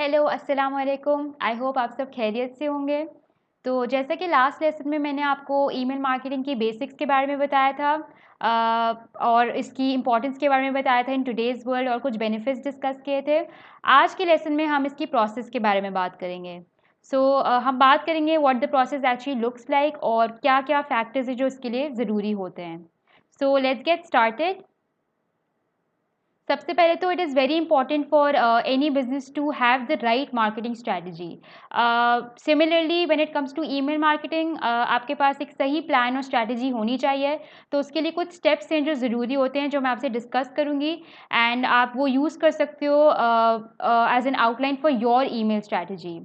Hello, अस्सलाम वालेकुम। I hope आप सब खैरियत से होंगे। तो जैसा कि लास्ट लेसन में मैंने आपको ईमेल मार्केटिंग की बेसिक्स के बारे में बताया था और इसकी इम्पोर्टेंस के बारे में बताया था इन टुडेज़ वर्ल्ड और कुछ बेनिफिट्स डिस्कस किए थे। आज के लेसन में हम इसकी प्रोसेस के बारे में बात करेंगे। हम बात करेंगे what the process actually looks like और क्या-क्या फैक्टर्स हैं जो इसके लिए ज़रूरी होते हैं। So let's get started. सबसे पहले तो it is very important for any business to have the right marketing strategy. Similarly when it comes to email marketing आपके पास एक सही प्लान और स्ट्रैटेजी होनी चाहिए। तो उसके लिए कुछ स्टेप्स हैं जो ज़रूरी होते हैं जो मैं आपसे डिस्कस करूँगी एंड आप वो यूज़ कर सकते हो as an outline for your email strategy.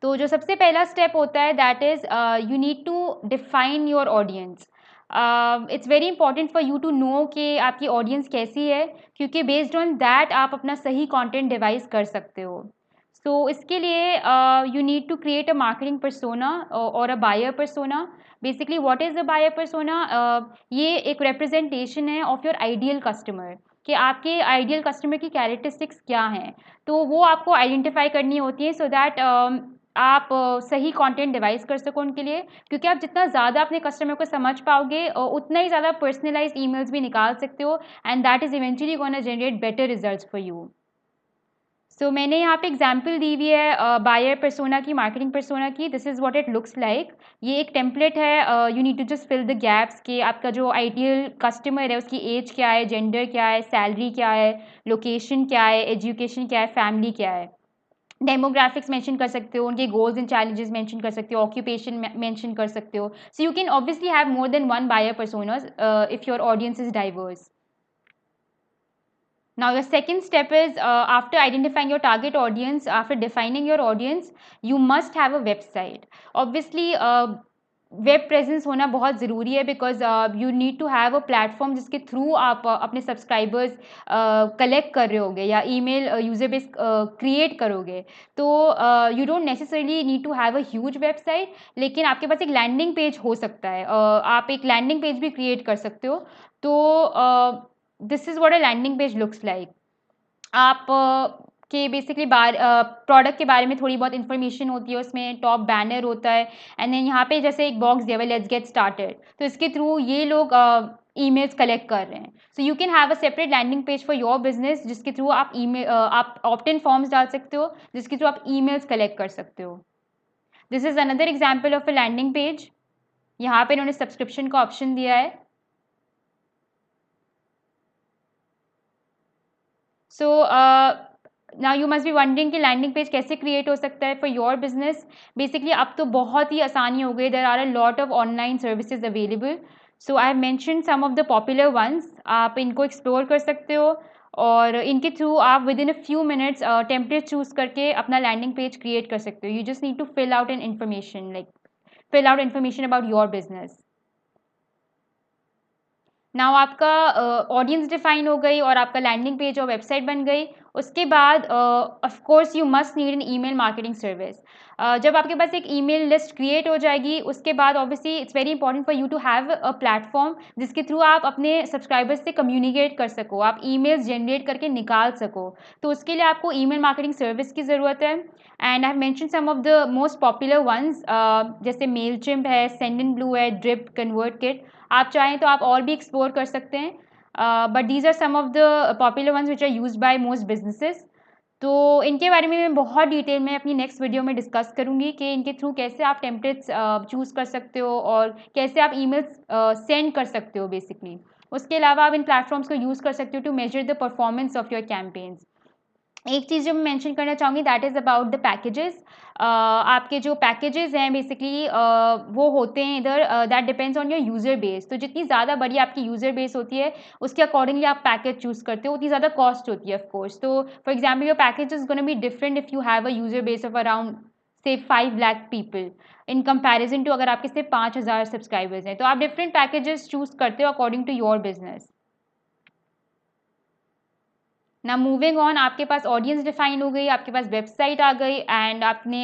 तो जो सबसे पहला स्टेप होता है that is you need to define your audience. It's very important for you to know कि आपकी ऑडियंस कैसी है, क्योंकि बेस्ड ऑन दैट आप अपना सही कंटेंट डिवाइस कर सकते हो। इसके लिए you need to create a marketing persona और a buyer persona. Basically what is a buyer persona? ये एक रिप्रेजेंटेशन है ऑफ योर आइडियल कस्टमर, कि आपके आइडियल कस्टमर की कैरेक्टरिस्टिक्स क्या हैं। तो वो आपको आइडेंटिफाई करनी होती है सो दैट आप सही कंटेंट डिवाइस कर सको उनके लिए, क्योंकि आप जितना ज़्यादा अपने कस्टमर को समझ पाओगे उतना ही ज़्यादा पर्सनलाइज्ड ईमेल्स भी निकाल सकते हो and that is eventually gonna generate better results for you. मैंने यहाँ पे एग्जांपल दी हुई है बायर पर्सोना की, मार्केटिंग पर्सोना की। This is what it looks like. ये एक टेम्पलेट है। You need to just fill the gaps कि आपका जो आइडियल कस्टमर है उसकी एज क्या है, जेंडर क्या है, सैलरी क्या है, लोकेशन क्या है, एजुकेशन क्या है, फैमिली क्या है। डेमोग्राफिक्स मेंशन कर सकते हो, उनके गोल्स एंड चैलेंजेस मेंशन कर सकते हो, ऑक्यूपेशन मेंशन कर सकते हो। So you can obviously have more than one buyer personas if your audience is diverse. Now, your second step is after identifying your target audience, after defining your audience, you must have a website. Obviously, web presence होना बहुत ज़रूरी है because you need to have a platform जिसके through आप अपने subscribers collect कर रहे होगे या ईमेल यूज़र बेस क्रिएट करोगे। तो you don't necessarily need to have a huge website, लेकिन आपके पास एक लैंडिंग पेज हो सकता है। आप एक लैंडिंग पेज भी क्रिएट कर सकते हो। तो this is what a landing page looks like. आप के बेसिकली प्रोडक्ट के बारे में थोड़ी बहुत इन्फॉर्मेशन होती है, उसमें टॉप बैनर होता है एंड देन यहाँ पे जैसे एक बॉक्स दिया हुआ है, लेट्स गेट स्टार्टेड। तो इसके थ्रू ये लोग ईमेल्स कलेक्ट कर रहे हैं। So you can have a separate landing page for your business जिसके थ्रू आप ऑप्ट इन फॉर्म्स डाल सकते हो, जिसके थ्रू आप ईमेल्स कलेक्ट कर सकते हो। This is another example of a landing page. यहाँ पे इन्होंने सब्सक्रिप्शन का ऑप्शन दिया है। So now you must be wondering कि लैंडिंग पेज कैसे क्रिएट हो सकता है फॉर योर बिजनेस। बेसिकली अब तो बहुत ही आसानी हो गई। There are a lot of online services available. So I have mention some of the popular ones. आप इनको एक्सप्लोर कर सकते हो और इनके थ्रू आप within a few minutes template choose करके अपना लैंडिंग पेज क्रिएट कर सकते हो। You just need to fill out an information, like fill out information about your business. Now आपका ऑडियंस डिफाइन हो गई और आपका लैंडिंग पेज और वेबसाइट बन गई। उसके बाद of course you must need an email marketing service. जब आपके पास एक ईमेल लिस्ट क्रिएट हो जाएगी उसके बाद obviously it's very important for you to have a platform जिसके थ्रू आप अपने सब्सक्राइबर्स से कम्युनिकेट कर सको, आप ईमेल्स जनरेट करके निकाल सको। तो उसके लिए आपको ईमेल मार्केटिंग सर्विस की ज़रूरत है and I have mention some of the most popular ones जैसे मेलचिम्प है, सेंडनब्लू है, ड्रिप, कन्वर्टकिट। आप चाहें तो आप और भी एक्सप्लोर कर सकते हैं but these are some of the popular ones which are used by most businesses. तो इनके बारे में मैं बहुत डिटेल में अपनी नेक्स्ट वीडियो में डिस्कस करूँगी कि इनके थ्रू कैसे आप टेम्पलेट्स चूज़ कर सकते हो और कैसे आप ईमेल्स सेंड कर सकते हो बेसिकली। उसके अलावा आप इन प्लेटफॉर्म्स को यूज़ कर सकते हो to measure the performance of your campaigns. एक चीज़ जो मैं मेंशन करना चाहूँगी that is about the packages. आपके जो पैकेजेस हैं बेसिकली वो होते हैं इधर that depends on your user base. तो जितनी ज़्यादा बड़ी आपकी यूज़र बेस होती है उसके अकॉर्डिंगली आप पैकेज चूज़ करते हो, उतनी ज़्यादा कॉस्ट होती है ऑफ कोर्स। तो for example your package is gonna be different if you have a user base of around say 5 lakh people in comparison to अगर आपके सिर्फ 5,000 सब्सक्राइबर्स हैं। तो आप डिफरेंट पैकेजेस चूज़ करते हो अकॉर्डिंग टू योर बिजनेस। ना मूविंग ऑन, आपके पास ऑडियंस डिफाइन हो गई, आपके पास वेबसाइट आ गई एंड आपने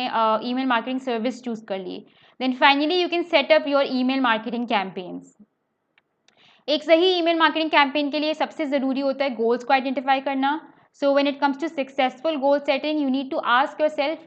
ईमेल मार्केटिंग सर्विस चूज कर ली। Then finally you can set up your email marketing campaigns. एक सही ईमेल मार्केटिंग कैंपेन के लिए सबसे ज़रूरी होता है गोल्स को आइडेंटिफाई करना। So when it comes to successful goal setting, you need to ask yourself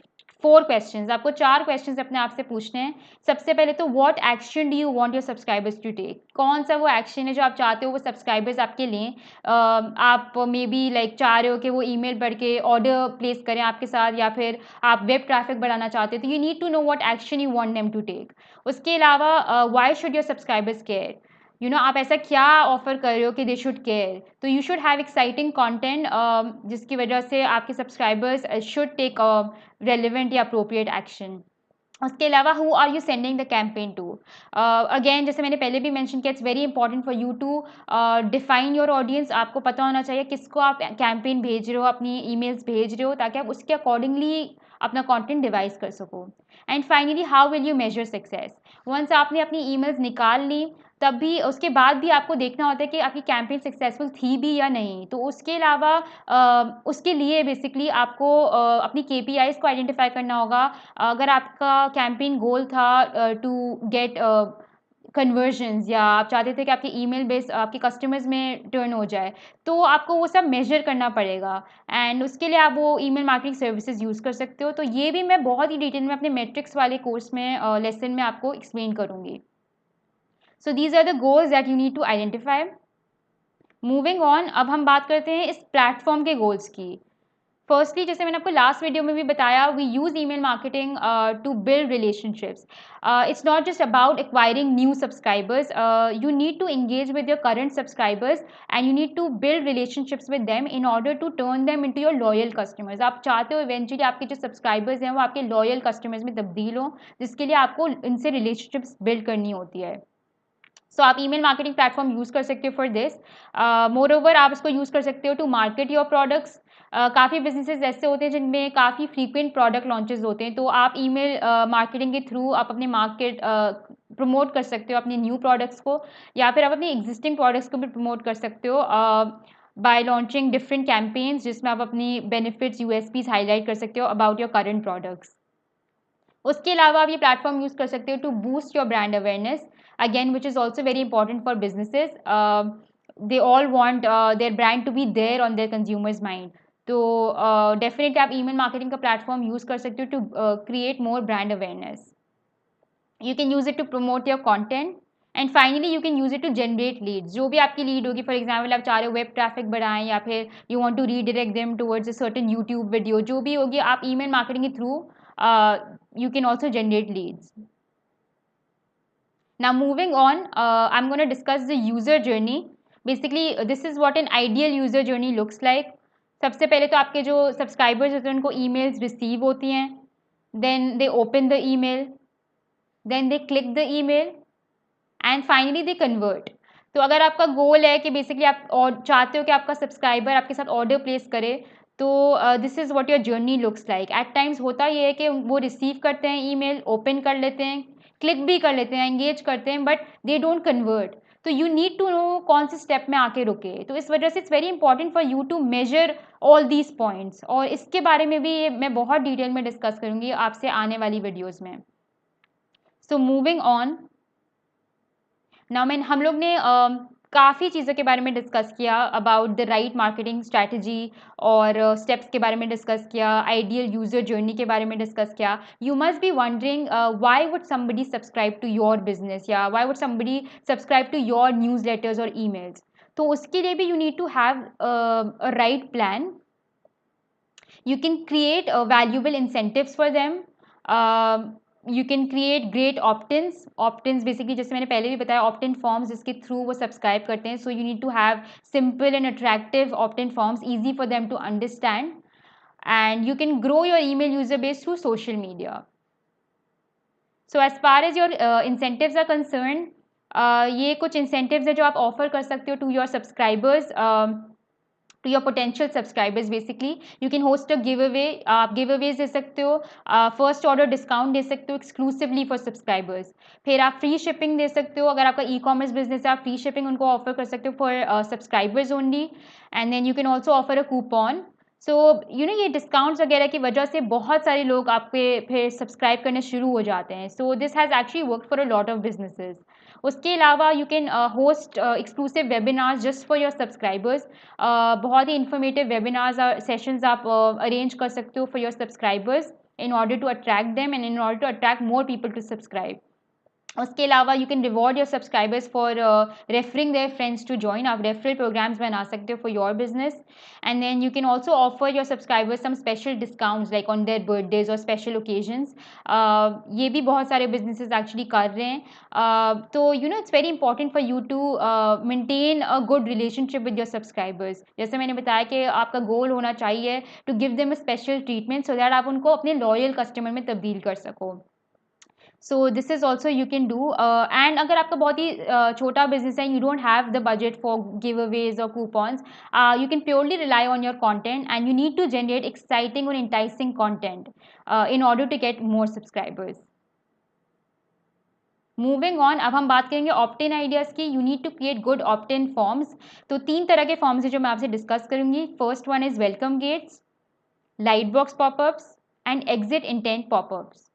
4 questions. आपको 4 क्वेश्चंस अपने आप से पूछने हैं। सबसे पहले तो what action do you want your subscribers to take? कौन सा वो एक्शन है जो आप चाहते हो वो सब्सक्राइबर्स आपके लें? आप मे बी लाइक चाह रहे हो कि वो ईमेल पढ़ के ऑर्डर प्लेस करें आपके साथ, या फिर आप वेब ट्रैफिक बढ़ाना चाहते हो, तो you need to know what action you want them to take. उसके अलावा why should your subscribers care? आप ऐसा क्या ऑफर कर रहे हो कि दे शुड केयर? तो you should have exciting content जिसकी वजह से आपके सब्सक्राइबर्स शुड टेक रेलिवेंट या अप्रोप्रिएट एक्शन। उसके अलावा who are you sending the campaign to? Again, जैसे मैंने पहले भी मेंशन किया, it's very important for you to define your audience. आपको पता होना चाहिए किसको आप कैंपेन भेज रहे हो, अपनी ईमेल्स भेज रहे हो, ताकि आप उसके अकॉर्डिंगली अपना कंटेंट डिवाइस कर सको। And finally, how will you measure success? Once आपने अपनी ईमेल्स निकाल ली, तब भी उसके बाद भी आपको देखना होता है कि आपकी कैंपेन सक्सेसफुल थी भी या नहीं। तो उसके अलावा उसके लिए बेसिकली आपको अपनी केपीआईज को आइडेंटिफाई करना होगा। अगर आपका कैंपेन गोल था टू गेट कन्वर्जन्स, या आप चाहते थे कि आपके ईमेल बेस आपके कस्टमर्स में टर्न हो जाए, तो आपको वो सब मेजर करना पड़ेगा। एंड उसके लिए आप वो ईमेल मार्केटिंग सर्विसेज यूज़ कर सकते हो। तो ये भी मैं बहुत ही डिटेल में अपने मैट्रिक्स वाले कोर्स में लेसन में आपको एक्सप्लेन करूँगी। So these are the goals that you need to identify. Moving on, अब हम बात करते हैं इस प्लेटफॉर्म के गोल्स की। फर्स्टली, जैसे मैंने आपको लास्ट वीडियो में भी बताया, we use email marketing to build relationships. It's not just about acquiring new subscribers, you need to engage with your current subscribers and you need to build relationships with them in order to turn them into your loyal customers। आप चाहते हो eventually आपके जो subscribers हैं वो आपके loyal customers में तब्दील हो, जिसके लिए आपको इनसे रिलेशनशिप्स बिल्ड करनी होती है। सो आप ईमेल मार्केटिंग प्लेटफॉर्म यूज़ कर सकते हो फॉर दिस। मोर ओवर, आप इसको यूज़ कर सकते हो टू मार्केट योर प्रोडक्ट्स। काफ़ी बिजनेसेस ऐसे होते हैं जिनमें काफ़ी फ्रीक्वेंट प्रोडक्ट लॉन्चेस होते हैं, तो आप ईमेल मार्केटिंग के थ्रू आप अपने मार्केट प्रमोट कर सकते हो अपने न्यू प्रोडक्ट्स को, या फिर आप अपने एग्जिस्टिंग प्रोडक्ट्स को भी प्रमोट कर सकते हो बाय लॉन्चिंग डिफरेंट कैंपेन्स, जिसमें आप अपनी बेनिफिट्स, यूएसपीज हाईलाइट कर सकते हो अबाउट योर करंट प्रोडक्ट्स। उसके अलावा आप ये प्लेटफॉर्म यूज़ कर सकते हो to boost your brand awareness, again which is also very important for businesses. They all want their brand to be there on their consumers mind. तो definitely आप email marketing का प्लेटफॉर्म यूज़ कर सकते हो to create more brand awareness. You can use it to promote your content, and finally you can use it to generate leads. जो भी आपकी lead होगी, फॉर एग्जाम्पल आप चाह रहे हो वेब ट्रैफिक बढ़ाएं, या फिर you want to redirect them towards a certain YouTube video, जो भी होगी आप ईमेल मार्केटिंग के through you can also generate leads. Now moving on, I'm going to discuss the user journey. Basically, this is what an ideal user journey looks like. सबसे पहले तो आपके जो सब्सक्राइबर्स होते हैं उनको ईमेल्स रिसीव होती हैं, then they open the email, then they click the email, and finally they convert. तो अगर आपका गोल है कि बेसिकली आप और चाहते हो कि आपका सब्सक्राइबर आपके साथ ऑर्डर प्लेस करे, तो this is what your journey looks like. At times होता ये है कि वो रिसीव करते हैं ईमेल, ओपन कर लेते हैं, क्लिक भी कर लेते हैं, एंगेज करते हैं, बट दे डोंट कन्वर्ट। तो यू नीड टू नो कौन से स्टेप में आके रुके। तो इस वजह से it's very important for you to measure all these points, और इसके बारे में भी मैं बहुत डिटेल में डिस्कस करूँगी आपसे आने वाली वीडियोज़ में। सो मूविंग ऑन, नाउ हम लोग ने काफ़ी चीज़ों के बारे में डिस्कस किया about the right marketing strategy, और स्टेप्स के बारे में डिस्कस किया, आइडियल यूज़र जर्नी के बारे में डिस्कस किया। You must be wondering why would somebody subscribe to your business, या why would somebody subscribe to your newsletters और ईमेल्स। तो उसके लिए भी you need to have a right plan. You can create valuable incentives for them. You can create great opt-ins basically, जैसे मैंने पहले भी बताया, opt-in forms जिसके थ्रू वो सब्सक्राइब करते हैं। So you need to have simple and attractive opt-in forms, easy for them to understand, and you can grow your email user base through social media. So as far as your incentives are concerned, ये कुछ incentives है जो आप offer कर सकते हो to your subscribers, to your potential subscribers. Basically you can host a giveaway, आप giveaways दे सकते हो, फर्स्ट ऑर्डर डिस्काउंट दे सकते हो एक्सक्लूसिवली फॉर सब्सक्राइबर्स। फिर आप फ्री शिपिंग दे सकते हो, अगर आपका ई कॉमर्स बिजनेस है आप फ्री शिपिंग उनको ऑफर कर सकते हो for subscribers only. And then you can also offer a coupon. So ये डिस्काउंट्स वगैरह की वजह से बहुत सारे लोग आपके फिर सब्सक्राइब करने शुरू हो जाते हैं। So this has actually work for a lot of businesses. उसके अलावा you can host exclusive webinars just for your subscribers. बहुत ही इन्फॉर्मेटिव वेबिनार्स और सेशंस आप अरेंज कर सकते हो for your subscribers in order to attract them and in order to attract more people to subscribe. उसके अलावा you can reward your subscribers for referring their friends to join. आप referral programs बना सकते हो for your business and then you can also offer your subscribers some special discounts like on their birthdays और special occasions. ये भी बहुत सारे businesses actually कर रहे हैं। तो you know it's very important for you to maintain a good relationship with your subscribers. जैसे मैंने बताया कि आपका गोल होना चाहिए to give them a special treatment so that आप उनको अपने लॉयल कस्टमर में तब्दील कर सको। So this is also you can do and अगर आपका बहुत ही छोटा बिजनेस है, you don't have the budget for giveaways और coupons, you can purely rely on your content and you need to generate exciting और enticing content in order to get more subscribers. Moving on, अब हम बात करेंगे opt in ideas की। You need to create good opt in forms. तो 3 तरह के forms हैं जो मैं आपसे डिस्कस करूंगी। First one is welcome gates, light box popups and exit intent popups.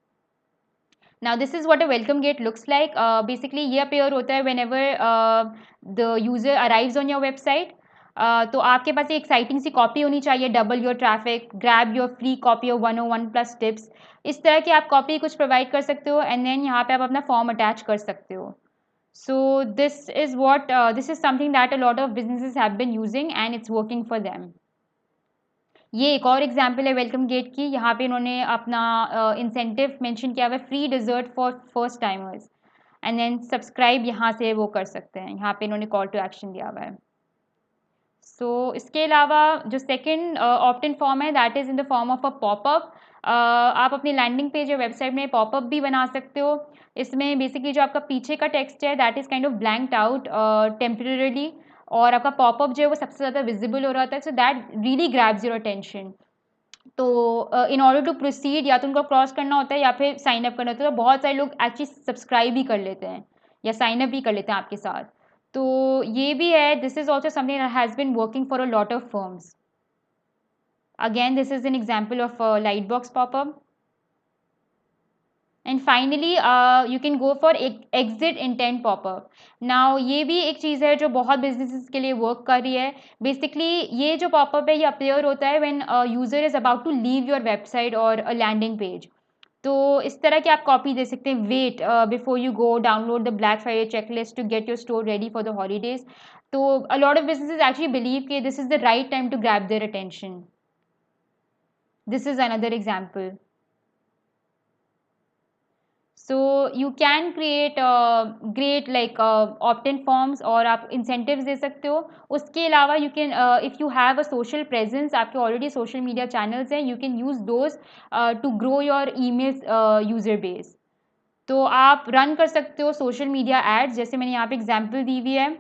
Now this is what a welcome gate looks like. Basically ये appear होता है whenever the user arrives on your website. तो आपके पास एक exciting सी copy होनी चाहिए, double your traffic, grab your free copy of 101 plus tips. इस तरह की आप कॉपी कुछ प्रोवाइड कर सकते हो एंड देन यहाँ पे आप अपना फॉर्म अटैच कर सकते हो। So this is something that a lot of businesses have been using and it's working for them. ये एक और एग्जाम्पल है वेलकम गेट की। यहाँ पे इन्होंने अपना इंसेंटिव मेंशन किया हुआ है, free dessert for first timers and then subscribe यहाँ से वो कर सकते हैं। यहाँ पे इन्होंने कॉल टू एक्शन दिया हुआ है। सो इसके अलावा जो सेकंड ऑप्ट इन फॉर्म है that is in the form of a popup. आप अपनी लैंडिंग पेज या वेबसाइट में पॉपअप भी बना सकते हो। इसमें बेसिकली जो आपका पीछे का टेक्स्ट है that is kind of blanked out temporarily और आपका पॉपअप जो है वो सबसे ज़्यादा विजिबल हो रहा है, so that really grabs your attention. तो इन ऑर्डर टू प्रोसीड या तो उनको क्रॉस करना होता है या फिर साइन अप करना होता है। तो बहुत सारे लोग एक्चुअली सब्सक्राइब भी कर लेते हैं या साइन अप भी कर लेते हैं आपके साथ। तो ये भी है, this is also something that has been working for a lot of firms. Again this is an example of light box popup. And finally you can go for exit intent popup. Now ये भी एक चीज़ है जो बहुत businesses के लिए work कर रही है। बेसिकली ये जो पॉपअप है ये अपीयर होता है when user is about to leave your website और अ लैंडिंग पेज। तो इस तरह की आप कॉपी दे सकते हैं, wait before you go download the Black Friday checklist to get your store ready for the holidays. तो a lot of businesses actually believe कि this is the right time to grab their attention. This is another example. So you can create great like opt in forms और आप incentives दे सकते हो। उसके अलावा you can if you have a social presence, आपके already social media channels हैं, you can use those two grow your email user base. तो आप रन कर सकते हो सोशल मीडिया एड्स, जैसे मैंने यहाँ पे एग्जांपल दी हुई है।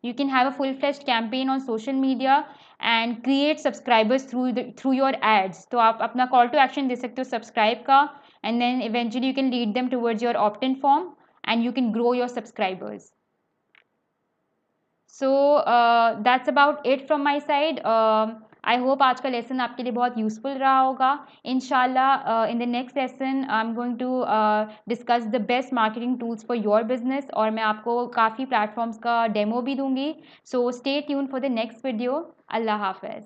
You can have a full fleshed campaign on social media and create subscribers through your ads. तो आप अपना कॉल टू एक्शन दे सकते हो सब्सक्राइब का and then eventually you can lead them towards your opt in form and you can grow your subscribers. So that's about it from my side. I hope आज का lesson आपके लिए बहुत useful रहा होगा। इंशाल्लाह in the next lesson I am going to discuss the best marketing tools for your business और मैं आपको काफ़ी प्लेटफॉर्म्स का डेमो भी दूंगी। So stay tune for the next video. अल्लाह हाफ़िज़।